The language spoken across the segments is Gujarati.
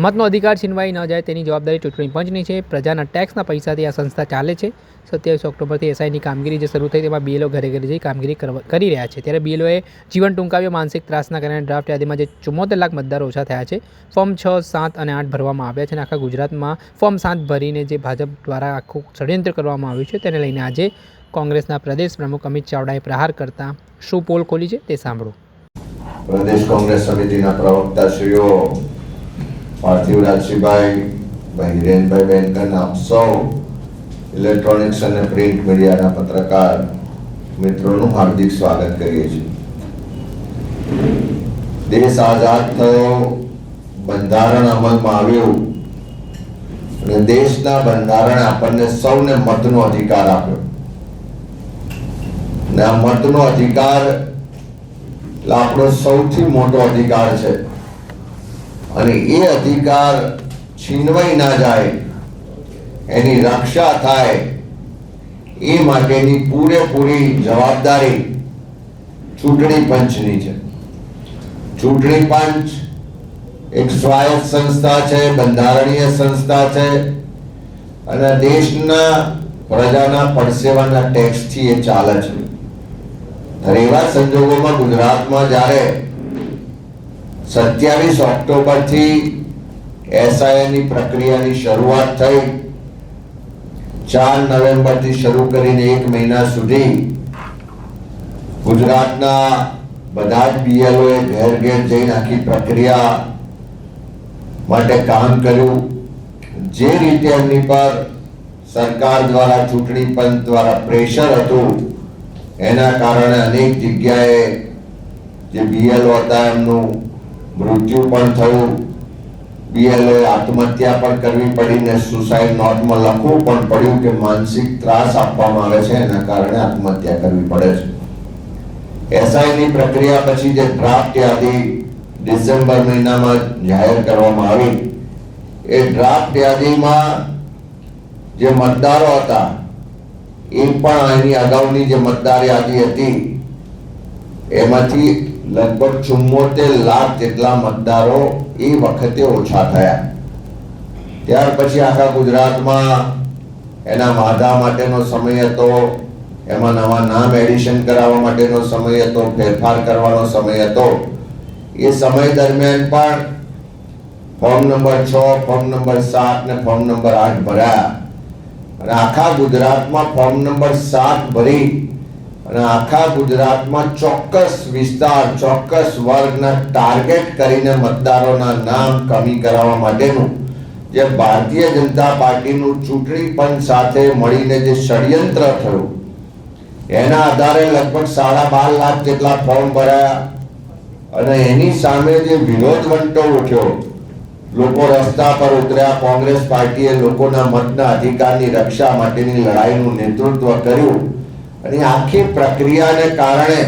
મતનો અધિકાર છીનવાઈ ન જાય તેની જવાબદારી ચૂંટણી પંચની છે. પ્રજાના ટેક્સના પૈસાથી આ સંસ્થા ચાલે છે. 27 ઓક્ટોબરથી એસઆઈની કામગીરી જે શરૂ થઈ તેમાં બીએલઓ ઘરે ઘરે જઈ કામગીરી કરી રહ્યા છે. ત્યારે બીએલઓએ જીવન ટૂંકાવ્યો. માનસિક ત્રાસના કારણે ડ્રાફ્ટ યાદીમાં જે 74 લાખ મતદારો ઓછા થયા છે. ફોર્મ 6, 7 અને 8 ભરવામાં આવ્યા છે અને આખા ગુજરાતમાં ફોર્મ 7 ભરીને જે ભાજપ દ્વારા આખું ષડયંત્ર કરવામાં આવ્યું છે તેને લઈને આજે કોંગ્રેસના પ્રદેશ પ્રમુખ અમિત ચાવડાએ પ્રહાર કરતા શું પોલ ખોલી છે તે સાંભળો. પ્રદેશ કોંગ્રેસ સમિતિના પ્રવક્તા શ્રીઓ પાર્થિવરાજસિંહભાઈ, ભાઈ હિરેનભાઈ બેનકર, આપ સૌ ઇલેક્ટ્રોનિક્સ અને પ્રિન્ટ મીડિયાના પત્રકાર મિત્રોનું હાર્દિક સ્વાગત કરીએ છીએ. દેશ આઝાદ થયો, બંધારણ અમલમાં આવ્યું અને દેશના બંધારણે આપણને સૌને મતનો અધિકાર આપ્યો. અને આ મતનો અધિકાર આપણો સૌથી મોટો અધિકાર છે અને એ અધિકાર છીનવાઈ ના જાય, એની રક્ષા થાય એ માટેની પૂરેપૂરી જવાબદારી ચૂંટણી પંચની છે. ચૂંટણી પંચ એક સ્વાયત્ત સંસ્થા છે, બંધારણીય સંસ્થા છે અને દેશના પ્રજાના પરસેવાના ટેક્સથી એ ચાલે છે. એવા સંજોગોમાં ગુજરાતમાં જ્યારે 27 ઓક્ટોબરથી એસઆઈની પ્રક્રિયાની શરૂઆત થઈ, 4 નવેમ્બરથી શરૂ કરીને 1 મહિના સુધી ગુજરાતના બધા જ બીએલઓએ ઘેર ઘેર જઈને આખી પ્રક્રિયા માટે કામ કર્યું. જે રીતે એમની પર સરકાર દ્વારા, ચૂંટણી પંચ દ્વારા પ્રેશર હતું, એના કારણે અનેક જગ્યાએ જે બીએલઓ હતા એમનું મૃત્યુ પણ થયું. બીએલઓએ આત્મહત્યા પણ કરવી પડી ને સુસાઇડ નોટમાં લખવું પણ પડ્યું કે માનસિક ત્રાસ આપવામાં આવે છે, એના કારણે આત્મહત્યા કરવી પડે છે. એસઆઈની પ્રક્રિયા પછી જે ડ્રાફ્ટ યાદી ડિસેમ્બર મહિનામાં જાહેર કરવામાં આવી, એ ડ્રાફ્ટ યાદીમાં જે મતદારો હતા એ પણ એની અગાઉની જે મતદાર યાદી હતી એમાંથી લગભગ 74 લાખ જેટલા મતદારો એ વખતે ઓછા થયા. ત્યાર પછી આખા ગુજરાતમાં એના વાંધા માટેનો સમય હતો, એમાં નવા નામ એડિશન કરાવવા માટેનો સમય હતો, ફેરફાર કરવાનો સમય હતો. એ સમય દરમિયાન પણ ફોર્મ નંબર 6, ફોર્મ નંબર 7 ને ફોર્મ નંબર 8 ભર્યા અને આખા ગુજરાતમાં ફોર્મ નંબર 7 ભરી અને આખા ગુજરાતમાં ચોક્કસ વિસ્તાર, ચોક્કસ વર્ગના ટાર્ગેટ કરીને મતદારોના નામ કમી કરાવવા માટેનું જે ભારતીય જનતા પાર્ટીનું ચૂંટણી પંચ સાથે મળીને જે ષડયંત્ર થયું, એના આધારે લગભગ 12.5 લાખ જેટલા ફોર્મ ભરાયા અને એની સામે જે વિરોધ વંટો ઉઠ્યો, લોકો રસ્તા પર ઉતર્યા. કોંગ્રેસ પાર્ટીએ લોકોના મતના અધિકારની રક્ષા માટેની લડાઈનું નેતૃત્વ કર્યું અને આખી પ્રક્રિયાને કારણે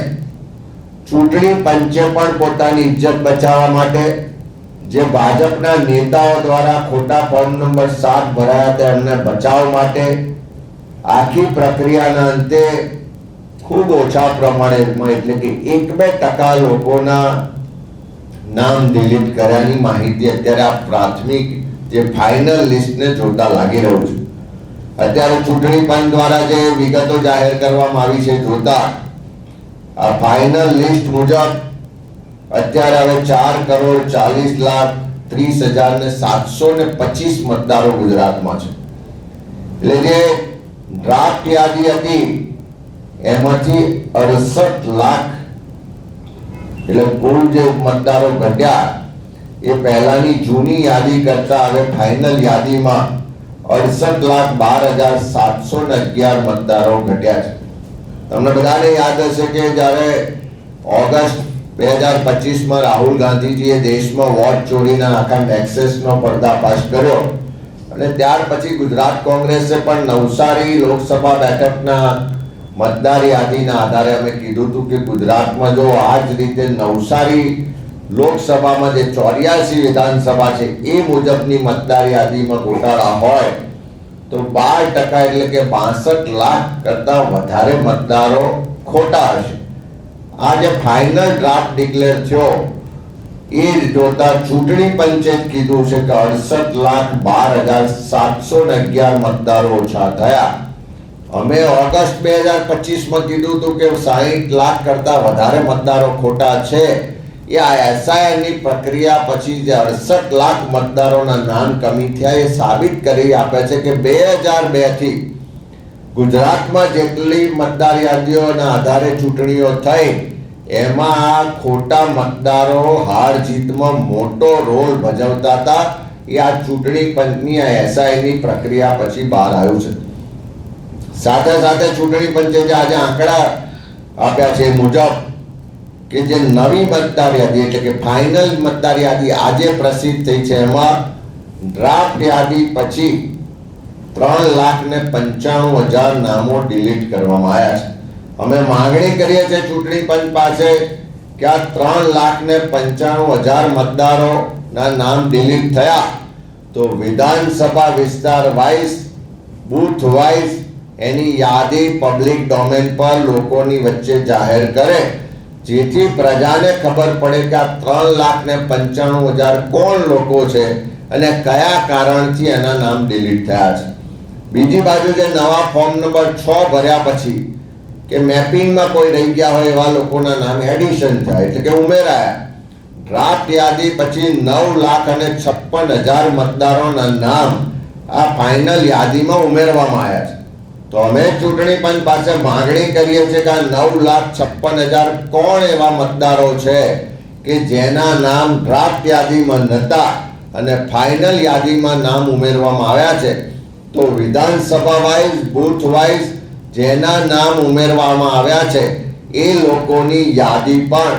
ચૂંટણી પંચે પણ પોતાની ઇજ્જત બચાવવા માટે જે ભાજપના નેતાઓ દ્વારા ખોટા ફોર્મ નંબર 7 ભરાયા હતા એમને બચાવ માટે આખી પ્રક્રિયાના અંતે ખૂબ ઓછા પ્રમાણમાં એટલે કે 1-2% લોકોના નામ ડિલીટ કર્યાની માહિતી અત્યારે આ પ્રાથમિક જે ફાઇનલ લિસ્ટને જોતા લાગી રહ્યું છે. અત્યારે ચૂંટણી પંચ દ્વારા જે વિગતો જાહેર કરવામાં આવી છે જોતા આ ફાઇનલ લિસ્ટ મુજબ અત્યારે હવે 4,40,30,725 મતદારો ગુજરાતમાં છે. એટલે જે ડ્રાફ્ટ યાદી હતી એમાંથી 68 લાખ એટલે કુલ જે મતદારો ઘટ્યા એ પહેલાની જૂની યાદી કરતા હવે ફાઇનલ યાદીમાં 68,12,711 મતદારો ઘટ્યા છે. તમને બધાને યાદ હશે કે જ્યારે ઓગસ્ટ 2025માં રાહુલ ગાંધીજીએ દેશમાં વોટ ચોરીના આખા નેક્સસનો પર્દાફાશ કર્યો અને ત્યાર પછી ગુજરાત કોંગ્રેસે પણ નવસારી લોકસભા બેઠકના મતદાર યાદીના આધારે અમે કીધું હતું કે ગુજરાતમાં જો આ જ રીતે નવસારી લોકસભામાં જે 84 વિધાનસભા છે એ મુજબની મતદાર યાદીમાં ગોટાળા હોય તો 12% એટલે કે 62 લાખ કરતા વધારે મતદારો ખોટા હશે. આ જે ફાઇનલ ડ્રાફ્ટ ડિક્લેર થયો એ જોતા ચૂંટણી પંચે કીધું છે કે 68,12,711 મતદારો ઓછા થયા. અમે ઓગસ્ટ 2025 માં કીધું હતું કે 60 લાખ કરતા વધારે મતદારો ખોટા છે. એ આ એસઆઈઆર ની પ્રક્રિયા પછી જે 68 લાખ મતદારોના નામ કમી થયા એ સાબિત કરી આપે છે કે 2002 થી ગુજરાતમાં જેટલી મતદાર યાદીઓના આધારે ચૂંટણીઓ થઈ એમાં આ ખોટા મતદારો હાર જીતમાં મોટો રોલ ભજવતા હતા. એ આ ચૂંટણી પંચની આ એસઆઈની પ્રક્રિયા પછી બહાર આવ્યું છે. સાથે સાથે ચૂંટણી પંચે જે આજે આંકડા આપ્યા છે એ મુજબ કે જે નવી મતદાર યાદી એટલે કે ફાઇનલ મતદાર યાદી આજે પ્રસિદ્ધ થઈ છે એમાં ડ્રાફ્ટ યાદી પછી 3,95,000 નામો ડિલીટ કરવામાં આવ્યા છે. અમે માંગણી કરીએ છીએ ચૂંટણી પંચ પાસે કે આ 3,95,000 મતદારોના નામ ડિલીટ થયા તો વિધાનસભા વિસ્તાર વાઇઝ બૂથ વાઇઝ એની યાદી પબ્લિક ડોમેન પર લોકોની વચ્ચે જાહેર કરે, જેથી પ્રજાને ખબર પડે કે આ 3,95,000 કોણ લોકો છે અને કયા કારણથી એના નામ ડિલીટ થયા છે. બીજી બાજુ જે નવા ફોર્મ નંબર 6 ભર્યા પછી કે મેપિંગમાં કોઈ રહી ગયા હોય એવા લોકોના નામ એડિશન થાય એટલે કે ઉમેરાયા. ડ્રાફ્ટ યાદી પછી 9,56,000 મતદારોના નામ આ ફાઇનલ યાદીમાં ઉમેરવામાં આવ્યા છે. તો અમે ચૂંટણી પંચ પાસે માંગણી કરીએ છીએ કે આ 9,56,000 કોણ એવા મતદારો છે કે જેના નામ ડ્રાફ્ટ યાદીમાં નહોતા અને ફાઇનલ યાદીમાં નામ ઉમેરવામાં આવ્યા છે. તો વિધાનસભા વાઇઝ બૂથ વાઇઝ જેના નામ ઉમેરવામાં આવ્યા છે એ લોકોની યાદી પણ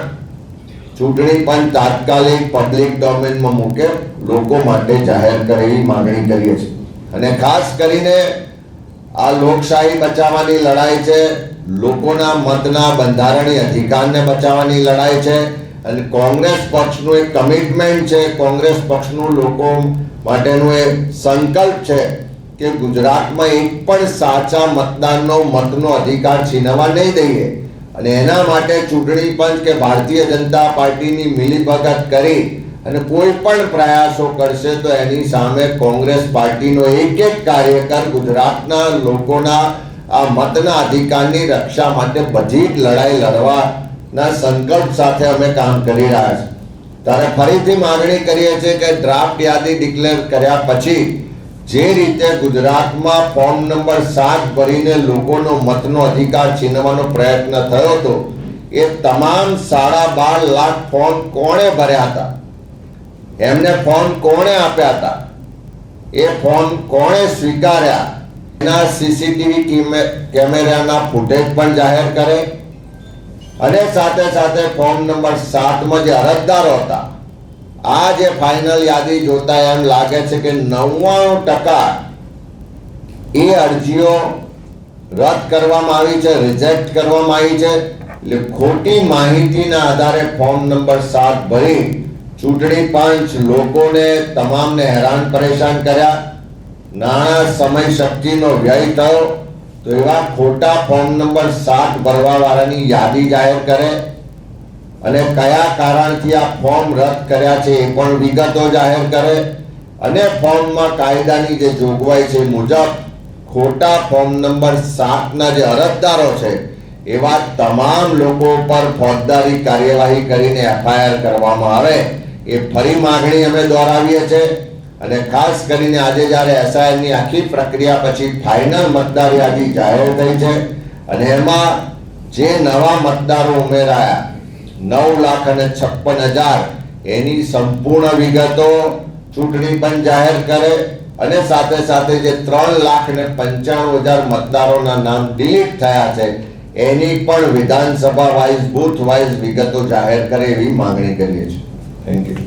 ચૂંટણી પંચ તાત્કાલિક પબ્લિક ડોમેનમાં મૂકે, લોકો માટે જાહેર કરે એવી માંગણી કરીએ છીએ. અને ખાસ કરીને આ લોકશાહી બચાવવાની લડાઈ છે, લોકોના મતના બંધારણીય અધિકારને બચાવવાની લડાઈ છે અને કોંગ્રેસ પક્ષનું એક કમિટમેન્ટ છે, કોંગ્રેસ પક્ષનું લોકો માટેનું એક સંકલ્પ છે કે ગુજરાતમાં એક પણ સાચા મતદારનો મતનો અધિકાર છીનવા નહીં દઈએ. અને એના માટે ચૂંટણી પંચ કે ભારતીય જનતા પાર્ટીની મિલીભગત કરી અને કોઈ પણ પ્રયાસો કરશે તો એની સામે કોંગ્રેસ પાર્ટીનો એક કાર્યકર ગુજરાતના લોકોના આ મતના અધિકારની રક્ષા માટે બધી જ લડાઈ લડવાના સંકલ્પ સાથે અમે કામ કરી રહ્યા છીએ. ત્યારે ફરીથી માંગણી કરીએ છીએ કે ડ્રાફ્ટ યાદી ડિક્લેર કર્યા પછી જે રીતે ગુજરાતમાં ફોર્મ નંબર 7 ભરીને લોકોનો મતનો અધિકાર છીનવાનો પ્રયત્ન થયો હતો એ તમામ 12.5 લાખ ફોર્મ કોણે ભર્યા હતા, એમને ફોર્મ કોણે આપ્યા હતા, એ ફોર્મ કોણે સ્વીકાર્યા એના સીસીટીવી કેમેરાના ફૂટેજ પણ જાહેર કરે અને સાથે સાથે ફોર્મ નંબર 7 માં જે અરજદારો હતા આ જે ફાઇનલ યાદી જોતા એમ લાગે છે કે 99% એ અરજીઓ રદ કરવામાં આવી છે, રિજેક્ટ કરવામાં આવી છે. એટલે ખોટી માહિતીના આધારે ફોર્મ નંબર 7 ભરી ચૂંટણી પંચ લોકોને તમામને હેરાન પરેશાન કર્યા, નાણાં સમય શક્તિનો વ્યય થયો. તો એવા ખોટા ફોર્મ નંબર 7 ભરવા વાળાની યાદી જાહેર કરે અને કયા કારણથી આ ફોર્મ રદ કર્યા છે એ પણ વિગતો જાહેર કરે અને ફોર્મમાં કાયદાની જે જોગવાઈ છે મુજબ ખોટા ફોર્મ નંબર 7 ના જે અરજદારો છે એવા તમામ લોકો પર ફોજદારી કાર્યવાહી કરીને એફઆઈઆર કરવામાં આવે એ ફરી માંગણી અમે દોહરાવીએ છીએ. અને ખાસ કરીને આજે જ્યારે એસઆઈઆરની આખી પ્રક્રિયા પછી ફાઇનલ મતદાર યાદી જાહેર થઈ છે અને એમાં જે નવા મતદારો ઉમેરાયા 9,56,000 એની સંપૂર્ણ વિગતો ચૂંટણી પંચ જાહેર કરે અને સાથે સાથે જે 3,95,000 મતદારોના નામ ડિલીટ થયા છે એની પણ વિધાનસભા વાઇઝ બૂથ વાઇઝ વિગતો જાહેર કરે એવી માંગણી કરીએ છીએ. Thank you.